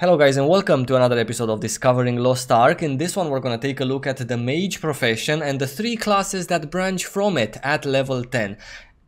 Hello guys and welcome to another episode of Discovering Lost Ark. In this one we're gonna take a look at the mage profession and the three classes that branch from it at level 10.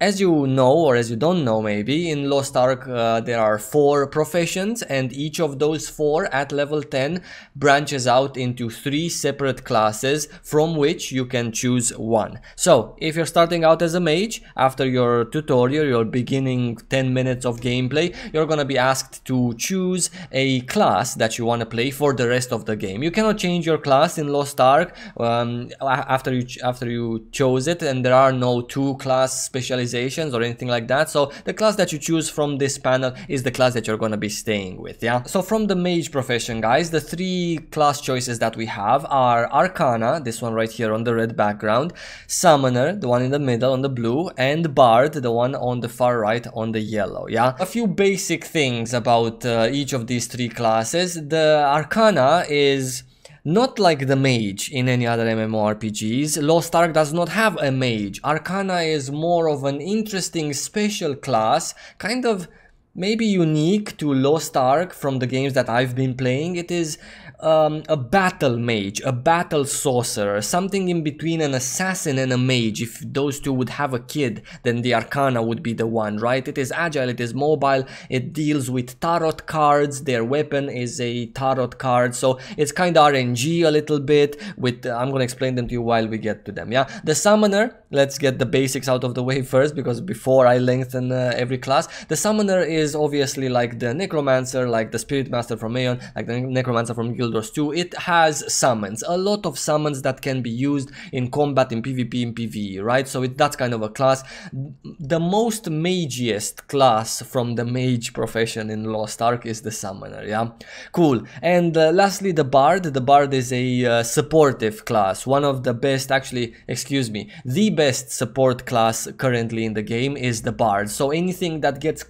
As you know, or as you don't know maybe, in Lost Ark there are 4 professions, and each of those 4 at level 10 branches out into 3 separate classes from which you can choose one. So if you're starting out as a mage, after your tutorial, your beginning 10 minutes of gameplay, you're gonna be asked to choose a class that you want to play for the rest of the game. You cannot change your class in Lost Ark after you chose it, and there are no 2 class specializations or anything like that. So the class that you choose from this panel is the class that you're going to be staying with. Yeah, so from the mage profession, guys, the 3 class choices that we have are Arcana, this one right here on the red background, Summoner, the one in the middle on the blue, and Bard, the one on the far right on the yellow. Yeah, a few basic things about each of these 3 classes. The Arcana is not like the mage in any other MMORPGs. Lost Ark does not have a mage. Arcana is more of an interesting special class, kind of maybe unique to Lost Ark from the games that I've been playing. It is a battle mage, a battle sorcerer, something in between an assassin and a mage. If those two would have a kid, then the Arcana would be the one, right? It is agile, it is mobile, it deals with tarot cards, their weapon is a tarot card, so it's kind of RNG a little bit with, I'm gonna explain them to you while we get to them, yeah? The Summoner, let's get the basics out of the way first, because before I lengthen every class, the Summoner is obviously like the Necromancer, like the Spirit Master from Aeon, like the Necromancer from Guild Wars 2. It has summons, a lot of summons that can be used in combat, in PvP, in PvE, right? So that's kind of a class. The most magiest class from the mage profession in Lost Ark is the Summoner, yeah? Cool. And lastly, the Bard. The Bard is a supportive class, one of the best, actually, excuse me, the best support class currently in the game is the Bard. So anything that gets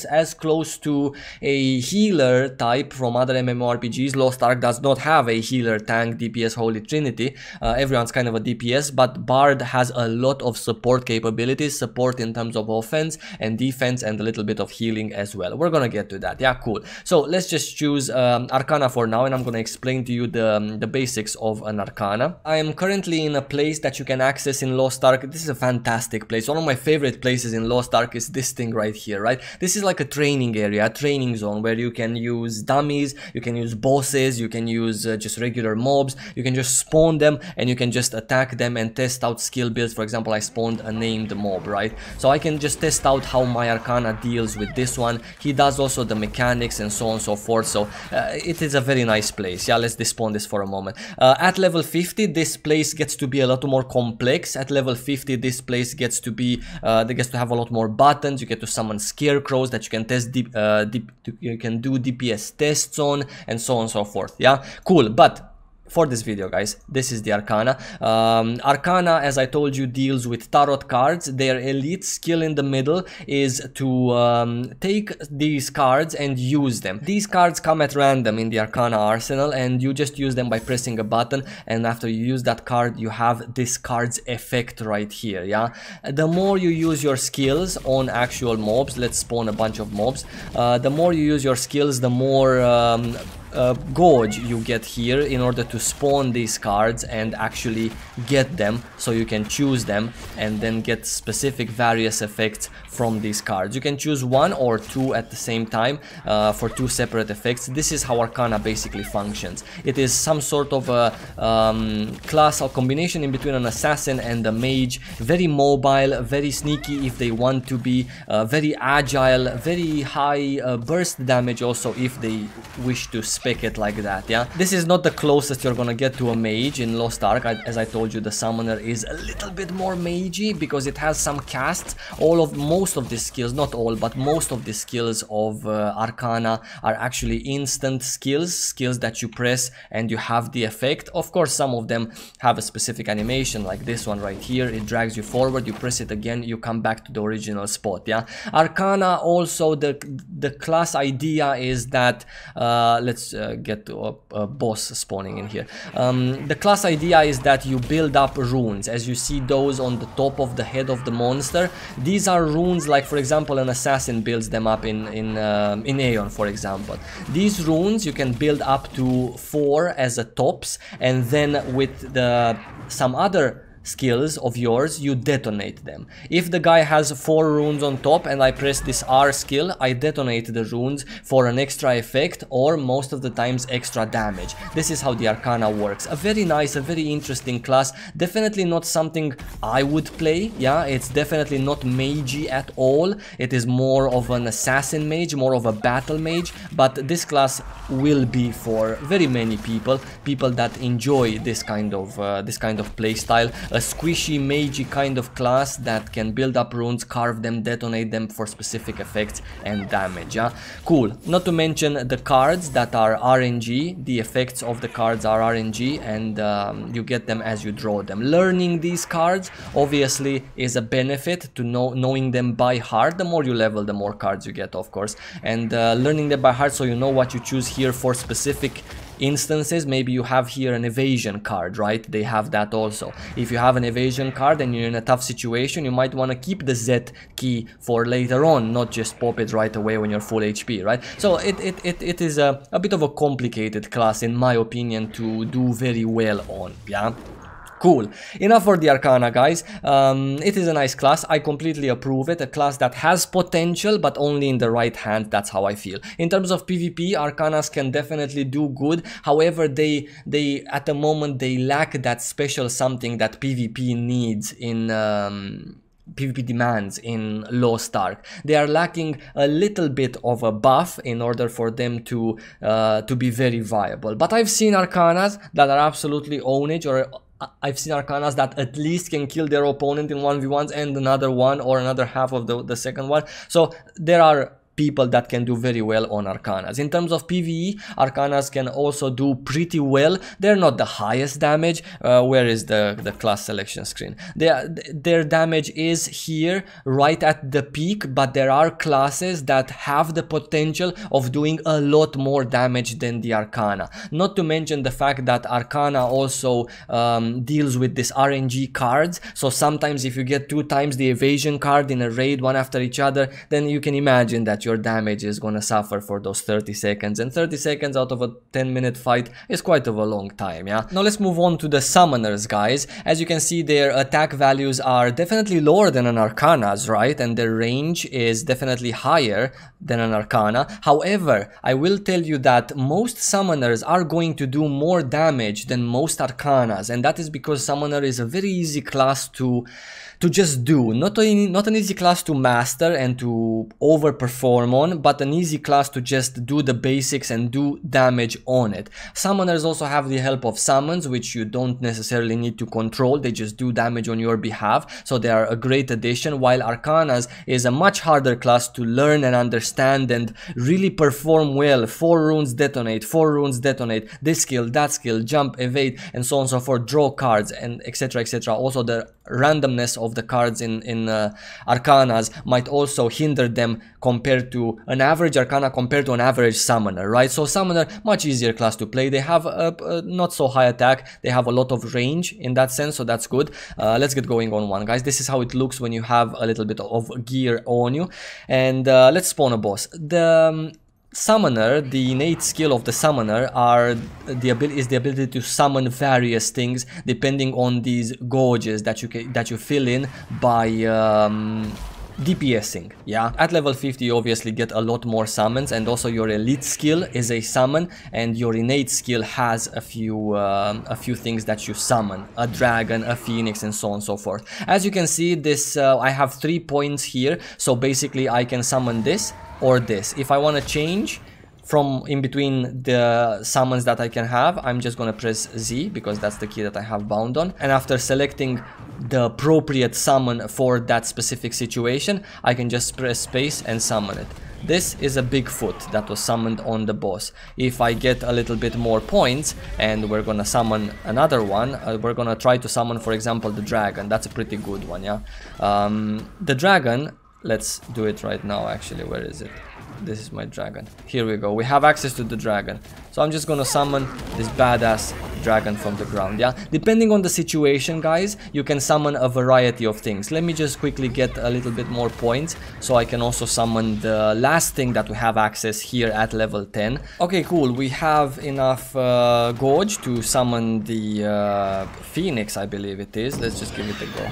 as close to a healer type from other MMORPGs. Lost Ark does not have a healer, tank, DPS, Holy Trinity. Everyone's kind of a DPS, but Bard has a lot of support capabilities, support in terms of offense and defense, and a little bit of healing as well. We're gonna get to that. Yeah, cool. So let's just choose Arcana for now, and I'm gonna explain to you the basics of an Arcana. I am currently in a place that you can access in Lost Ark. This is a fantastic place. One of my favorite places in Lost Ark is this thing right here, right? This is like a training area, a training zone where you can use dummies, you can use bosses, you can use just regular mobs, you can just spawn them and you can just attack them and test out skill builds. For example, I spawned a named mob, right? So I can just test out how my Arcana deals with this one. He does also the mechanics and so on and so forth. So it is a very nice place. Yeah, let's despawn this for a moment. At level 50, this place gets to be a lot more complex. At level 50, this place gets to be, gets to have a lot more buttons. You get to summon scarecrows that you can test, you can do DPS tests on, and so on and so forth. Yeah, cool. But for this video, guys, this is the Arcana. Arcana, as I told you, deals with tarot cards. Their elite skill in the middle is to take these cards and use them. These cards come at random in the Arcana arsenal, and you just use them by pressing a button, and after you use that card, you have this card's effect right here, yeah? The more you use your skills on actual mobs, let's spawn a bunch of mobs, the more you use your skills, the more gauge you get here in order to spawn these cards and actually get them, so you can choose them and then get specific various effects from these cards. You can choose 1 or 2 at the same time for 2 separate effects. This is how Arcana basically functions. It is some sort of a class or combination in between an assassin and a mage. Very mobile, very sneaky if they want to be, very agile, very high burst damage also if they wish to spec it like that. Yeah, this is not the closest you're gonna get to a mage in Lost Ark. As I told you, the Summoner is a little bit more magey because it has some casts. Most of the skills, not all, but most of the skills of Arcana are actually instant skills that you press and you have the effect. Of course, some of them have a specific animation, like this one right here. It drags you forward, you press it again, you come back to the original spot. Yeah, Arcana also, the class idea is that let's just get to a boss spawning in here. The class idea is that you build up runes, as you see those on the top of the head of the monster. These are runes like, for example, an assassin builds them up in Aeon, for example. These runes you can build up to 4 as a tops, and then with some other skills of yours, you detonate them. If the guy has 4 runes on top and I press this R skill, I detonate the runes for an extra effect, or most of the times extra damage. This is how the Arcana works. A very nice, a very interesting class. Definitely not something I would play. Yeah, it's definitely not magey at all. It is more of an assassin mage, more of a battle mage, but this class will be for very many people that enjoy this kind of playstyle. A squishy, magey kind of class that can build up runes, carve them, detonate them for specific effects and damage. Yeah, cool. Not to mention the cards that are RNG. The effects of the cards are RNG, and you get them as you draw them. Learning these cards obviously is a benefit to knowing them by heart. The more you level, the more cards you get, of course, and learning them by heart so you know what you choose here for specific instances. Maybe you have here an evasion card, right? They have that also. If you have an evasion card and you're in a tough situation, you might want to keep the Z key for later on, not just pop it right away when you're full HP, right? So it is a bit of a complicated class, in my opinion, to do very well on. Yeah. Cool. Enough for the Arcana, guys. It is a nice class. I completely approve it. A class that has potential, but only in the right hand. That's how I feel. In terms of PvP, Arcanas can definitely do good. However, they at the moment they lack that special something that PvP needs in PvP demands in Lost Ark. They are lacking a little bit of a buff in order for them to be very viable. But I've seen Arcanas that are absolutely ownage, or I've seen Arcanas that at least can kill their opponent in 1v1s and another one or another half of the second one. So there are people that can do very well on Arcanas. In terms of PvE, Arcanas can also do pretty well. They're not the highest damage. Where is the class selection screen? Their damage is here, right at the peak, but there are classes that have the potential of doing a lot more damage than the Arcana. Not to mention the fact that Arcana also deals with this RNG cards. So sometimes if you get 2 times the evasion card in a raid, one after each other, then you can imagine that your damage is gonna suffer for those 30 seconds, and 30 seconds out of a 10-minute fight is quite of a long time. Yeah, now let's move on to the summoners, guys. As you can see, their attack values are definitely lower than an Arcana's, right? And their range is definitely higher than an Arcana. However, I will tell you that most summoners are going to do more damage than most Arcanas, and that is because summoner is a very easy class to just do. Not an easy class to master and to overperform on, but an easy class to just do the basics and do damage on it. Summoners also have the help of summons, which you don't necessarily need to control. They just do damage on your behalf, so they are a great addition, while Arcanas is a much harder class to learn and understand and really perform well. 4 runes detonate, 4 runes detonate, this skill, that skill, jump, evade, and so on and so forth, draw cards, and etc, etc. Also, the randomness of the cards in Arcanas might also hinder them compared to an average Arcana, compared to an average summoner, right? So summoner, much easier class to play. They have a not so high attack, they have a lot of range in that sense, so that's good. Let's get going on one, guys. This is how it looks when you have a little bit of gear on you, and let's spawn a boss. The summoner, the innate skill of the summoner is the ability to summon various things depending on these gauges that you fill in by DPSing. Yeah, at level 50 you obviously get a lot more summons, and also your elite skill is a summon, and your innate skill has a few things that you summon: a dragon, a phoenix, and so on and so forth. As you can see, this I have 3 points here, so basically I can summon this or this. If I want to change from in between the summons that I can have, I'm just gonna press Z, because that's the key that I have bound on, and after selecting the appropriate summon for that specific situation, I can just press space and summon it. This is a Bigfoot that was summoned on the boss. If I get a little bit more points and we're gonna summon another one, we're gonna try to summon, for example, the dragon. That's a pretty good one. Yeah, the dragon, let's do it right now. Actually, where is it? This is my dragon. Here we go. We have access to the dragon. So I'm just gonna summon this badass dragon from the ground, yeah? Depending on the situation, guys, you can summon a variety of things. Let me just quickly get a little bit more points so I can also summon the last thing that we have access here at level 10. Okay, cool. We have enough Gorge to summon the Phoenix, I believe it is. Let's just give it a go.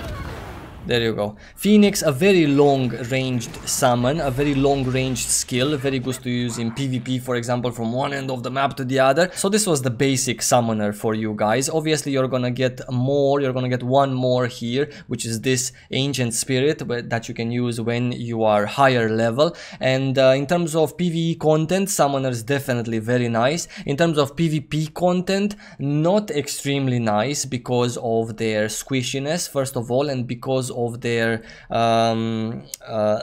There you go. Phoenix, a very long-ranged summon, a very long-ranged skill, very good to use in PvP, for example, from one end of the map to the other. So this was the basic summoner for you guys. Obviously, you're gonna get more, you're gonna get one more here, which is this Ancient Spirit that you can use when you are higher level. And in terms of PvE content, summoner is definitely very nice. In terms of PvP content, not extremely nice because of their squishiness, first of all, and because of their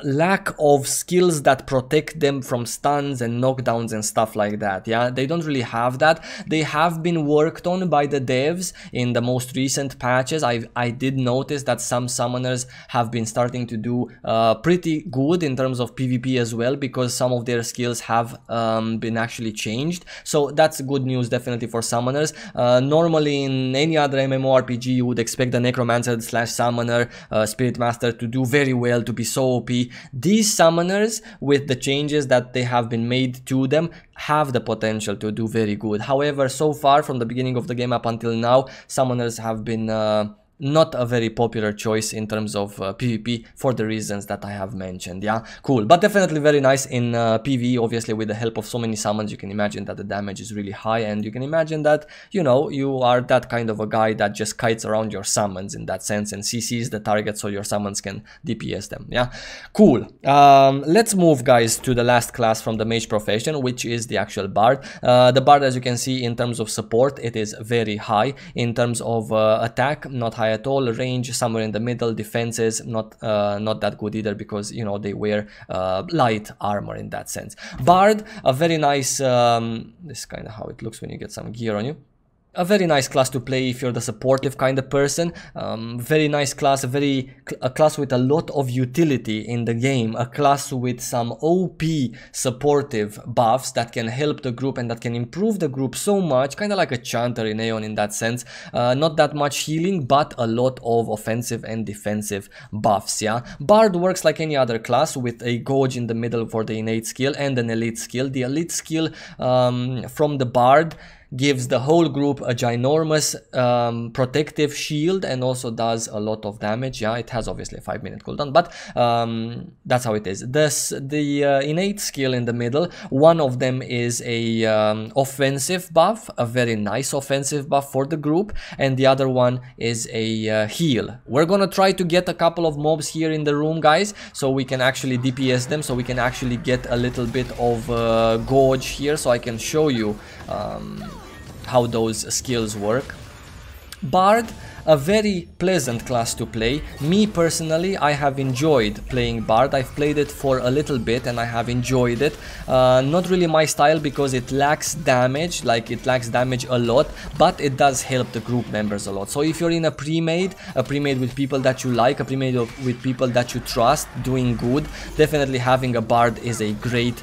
lack of skills that protect them from stuns and knockdowns and stuff like that. Yeah, they don't really have that. They have been worked on by the devs in the most recent patches. I did notice that some summoners have been starting to do pretty good in terms of PvP as well, because some of their skills have been actually changed. So that's good news definitely for summoners. Normally in any other MMORPG you would expect the Necromancer / Summoner, Spirit Master to do very well, to be so OP. These summoners, with the changes that they have been made to them, have the potential to do very good. However, so far from the beginning of the game up until now, summoners have been not a very popular choice in terms of PvP for the reasons that I have mentioned. Yeah, cool, but definitely very nice in PvE. Obviously, with the help of so many summons, you can imagine that the damage is really high, and you can imagine that, you know, you are that kind of a guy that just kites around your summons in that sense and CCs the target so your summons can DPS them. Yeah, cool. Let's move, guys, to the last class from the mage profession, which is the actual bard. The bard, as you can see, in terms of support, it is very high. In terms of attack, not high at all. Range somewhere in the middle. Defenses not that good either, because, you know, they wear light armor in that sense. Bard, a very nice this is kind of how it looks when you get some gear on you. A very nice class to play if you're the supportive kind of person. Very nice class, a class with a lot of utility in the game, a class with some OP supportive buffs that can help the group and that can improve the group so much, kind of like a chanter in Aeon in that sense. Not that much healing, but a lot of offensive and defensive buffs. Yeah, Bard works like any other class, with a Gauge in the middle for the innate skill and an elite skill. The elite skill from the Bard gives the whole group a ginormous protective shield and also does a lot of damage. Yeah, it has obviously a 5-minute cooldown, but that's how it is. The innate skill in the middle, one of them is a offensive buff, a very nice offensive buff for the group, and the other one is a heal. We're gonna try to get a couple of mobs here in the room, guys, so we can actually DPS them, so we can actually get a little bit of Gorge here, so I can show you how those skills work. Bard, a very pleasant class to play. Me personally, I have enjoyed playing Bard. I've played it for a little bit and I have enjoyed it. Not really my style because it lacks damage, like it lacks damage a lot, but it does help the group members a lot. So if you're in a pre-made with people that you like, a pre-made with people that you trust, doing good, definitely having a Bard is a great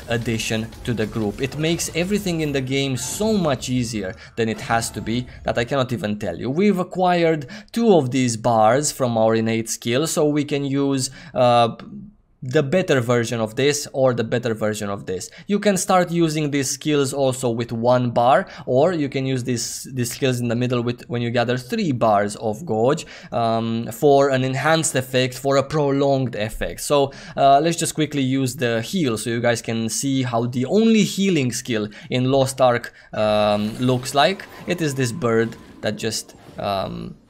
addition to the group. It makes everything in the game so much easier than it has to be that I cannot even tell you. We've acquired 2 of these bards from our innate skill, so we can use the better version of this or the better version of this. You can start using these skills also with 1 bar, or you can use these skills in the middle with when you gather 3 bars of Gorge for an enhanced effect, for a prolonged effect. So let's just quickly use the heal so you guys can see how the only healing skill in Lost Ark looks like. It is this bird that just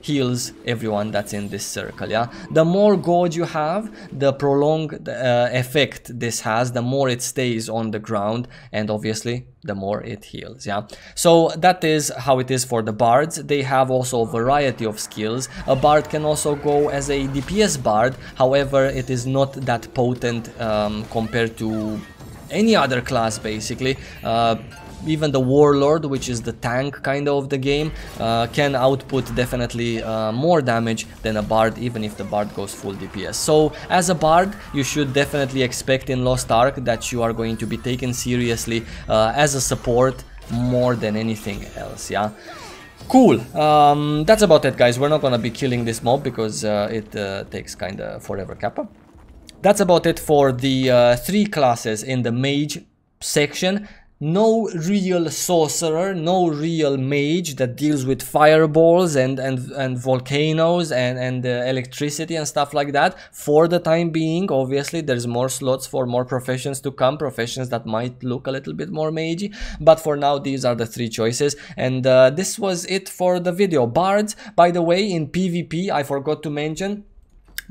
heals everyone that's in this circle. Yeah, the more Gorge you have, the prolonged effect this has, the more it stays on the ground, and obviously the more it heals. Yeah, so that is how it is for the bards. They have also a variety of skills. A bard can also go as a DPS bard, however it is not that potent compared to any other class basically. even the warlord, which is the tank kind of the game, can output definitely more damage than a bard, even if the bard goes full DPS. So as a bard, you should definitely expect in Lost Ark that you are going to be taken seriously as a support more than anything else. Yeah, cool. That's about it, guys. We're not gonna be killing this mob because it takes kind of forever, Kappa. That's about it for the 3 classes in the mage section. No real sorcerer, no real mage that deals with fireballs and volcanoes and electricity and stuff like that. For the time being, obviously, there's more slots for more professions to come, professions that might look a little bit more magey. But for now, these are the 3 choices. And this was it for the video. Bards, by the way, in PvP, I forgot to mention,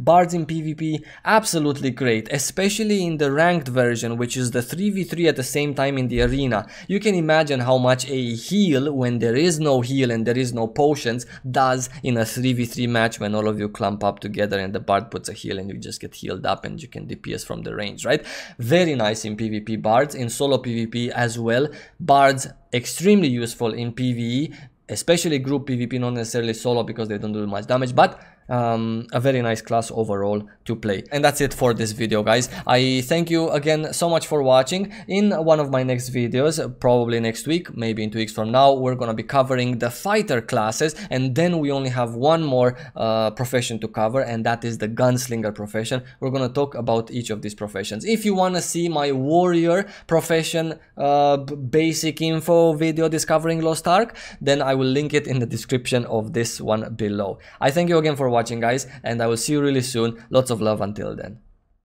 bards in PvP, absolutely great, especially in the ranked version, which is the 3v3 at the same time in the arena. You can imagine how much a heal, when there is no heal and there is no potions, does in a 3v3 match when all of you clump up together and the bard puts a heal and you just get healed up and you can DPS from the range, right? Very nice in PvP bards, in solo PvP as well. Bards extremely useful in PvE, especially group PvP, not necessarily solo because they don't do much damage, but a very nice class overall to play. And that's it for this video, guys. I thank you again so much for watching. In one of my next videos, probably next week, maybe in 2 weeks from now, we're gonna be covering the fighter classes, and then we only have one more profession to cover, and that is the gunslinger profession. We're gonna talk about each of these professions. If you wanna see my warrior profession basic info video discovering Lost Ark, then I will link it in the description of this one below. I thank you again for watching, guys, and I will see you really soon. Lots of love until then.